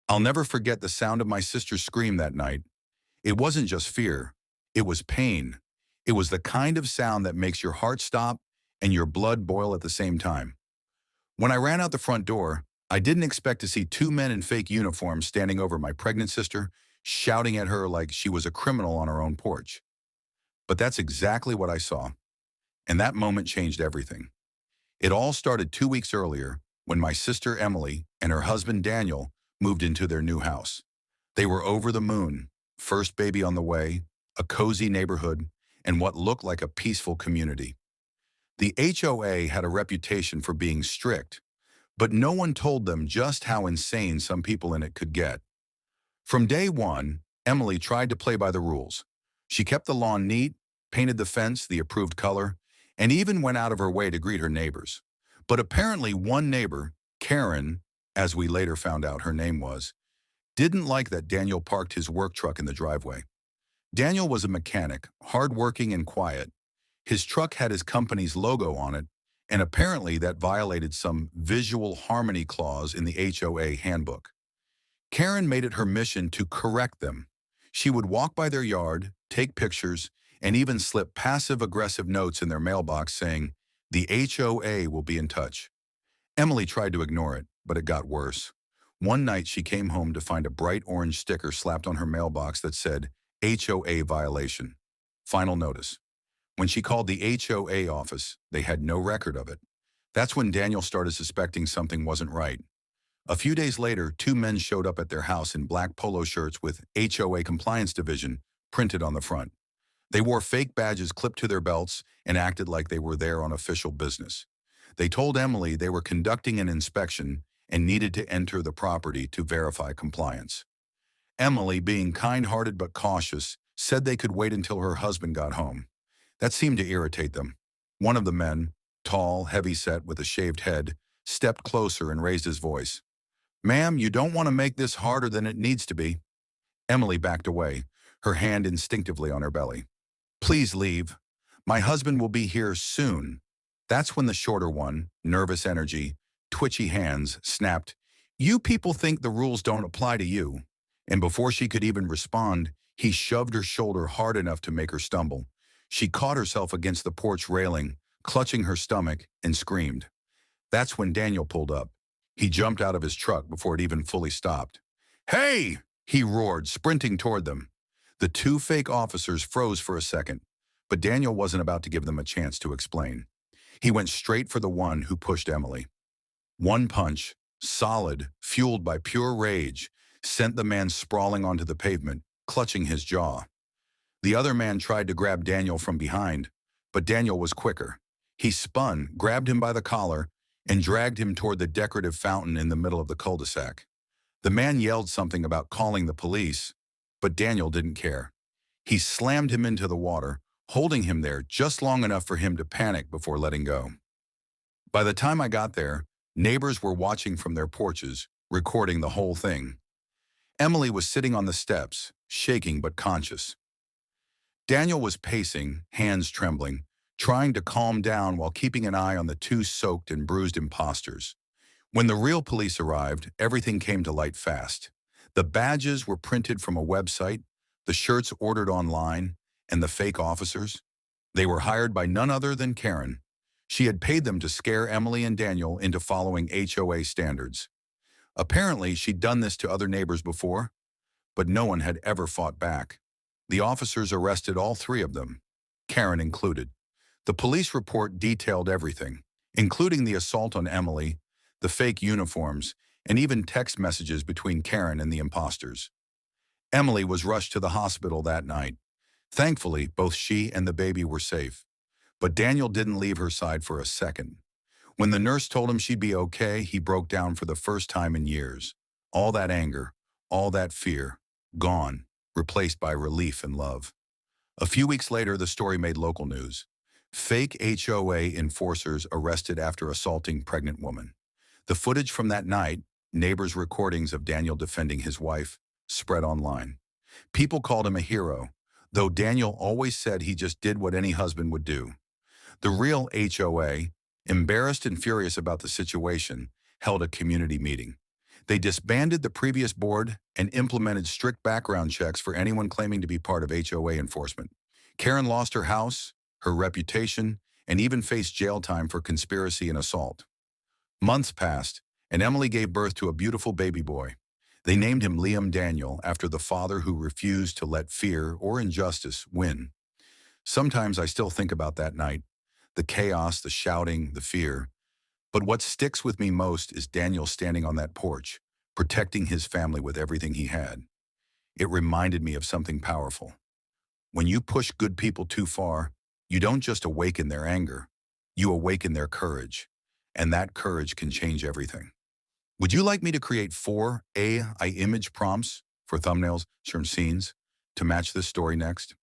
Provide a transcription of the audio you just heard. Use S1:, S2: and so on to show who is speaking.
S1: I'll never forget the sound of my sister's scream that night. It wasn't just fear. It was pain. It was the kind of sound that makes your heart stop and your blood boil at the same time. When I ran out the front door, I didn't expect to see two men in fake uniforms standing over my pregnant sister, shouting at her like she was a criminal on her own porch. But that's exactly what I saw, and that moment changed everything. It all started 2 weeks earlier when my sister Emily and her husband Daniel moved into their new house. They were over the moon, first baby on the way, a cozy neighborhood, and what looked like a peaceful community. The HOA had a reputation for being strict, but no one told them just how insane some people in it could get. From day one, Emily tried to play by the rules. She kept the lawn neat, painted the fence the approved color, and even went out of her way to greet her neighbors. But apparently one neighbor, Karen, as we later found out her name was, didn't like that Daniel parked his work truck in the driveway. Daniel was a mechanic, hardworking and quiet. His truck had his company's logo on it, and apparently that violated some visual harmony clause in the HOA handbook. Karen made it her mission to correct them. She would walk by their yard, take pictures, and even slip passive-aggressive notes in their mailbox saying, "The HOA will be in touch." Emily tried to ignore it, but it got worse. One night she came home to find a bright orange sticker slapped on her mailbox that said, "HOA violation. Final notice." When she called the HOA office, they had no record of it. That's when Daniel started suspecting something wasn't right. A few days later, two men showed up at their house in black polo shirts with HOA Compliance Division printed on the front. They wore fake badges clipped to their belts and acted like they were there on official business. They told Emily they were conducting an inspection and needed to enter the property to verify compliance. Emily, being kind-hearted but cautious, said they could wait until her husband got home. That seemed to irritate them. One of the men, tall, heavy-set with a shaved head, stepped closer and raised his voice. "Ma'am, you don't want to make this harder than it needs to be." Emily backed away, her hand instinctively on her belly. "Please leave. My husband will be here soon." That's when the shorter one, nervous energy, twitchy hands, snapped, "You people think the rules don't apply to you." And before she could even respond, he shoved her shoulder hard enough to make her stumble. She caught herself against the porch railing, clutching her stomach, and screamed. That's when Daniel pulled up. He jumped out of his truck before it even fully stopped. "Hey!" he roared, sprinting toward them. The two fake officers froze for a second, but Daniel wasn't about to give them a chance to explain. He went straight for the one who pushed Emily. One punch, solid, fueled by pure rage, sent the man sprawling onto the pavement, clutching his jaw. The other man tried to grab Daniel from behind, but Daniel was quicker. He spun, grabbed him by the collar, and dragged him toward the decorative fountain in the middle of the cul-de-sac. The man yelled something about calling the police, but Daniel didn't care. He slammed him into the water, holding him there just long enough for him to panic before letting go. By the time I got there, neighbors were watching from their porches, recording the whole thing. Emily was sitting on the steps, shaking but conscious. Daniel was pacing, hands trembling, trying to calm down while keeping an eye on the two soaked and bruised imposters. When the real police arrived, everything came to light fast. The badges were printed from a website, the shirts ordered online, and the fake officers. They were hired by none other than Karen. She had paid them to scare Emily and Daniel into following HOA standards. Apparently, she'd done this to other neighbors before, but no one had ever fought back. The officers arrested all three of them, Karen included. The police report detailed everything, including the assault on Emily, the fake uniforms, and even text messages between Karen and the imposters. Emily was rushed to the hospital that night. Thankfully, both she and the baby were safe. But Daniel didn't leave her side for a second. When the nurse told him she'd be okay, he broke down for the first time in years. All that anger, all that fear, gone, replaced by relief and love. A few weeks later, the story made local news. Fake HOA enforcers arrested after assaulting pregnant woman. The footage from that night, neighbors' recordings of Daniel defending his wife, spread online. People called him a hero, though Daniel always said he just did what any husband would do. The real HOA, embarrassed and furious about the situation, held a community meeting. They disbanded the previous board and implemented strict background checks for anyone claiming to be part of HOA enforcement. Karen lost her house, her reputation, and even faced jail time for conspiracy and assault. Months passed, and Emily gave birth to a beautiful baby boy. They named him Liam Daniel after the father who refused to let fear or injustice win. Sometimes I still think about that night, the chaos, the shouting, the fear. But what sticks with me most is Daniel standing on that porch, protecting his family with everything he had. It reminded me of something powerful. When you push good people too far, you don't just awaken their anger, you awaken their courage. And that courage can change everything. Would you like me to create 4 AI image prompts for thumbnails, from scenes to match this story next?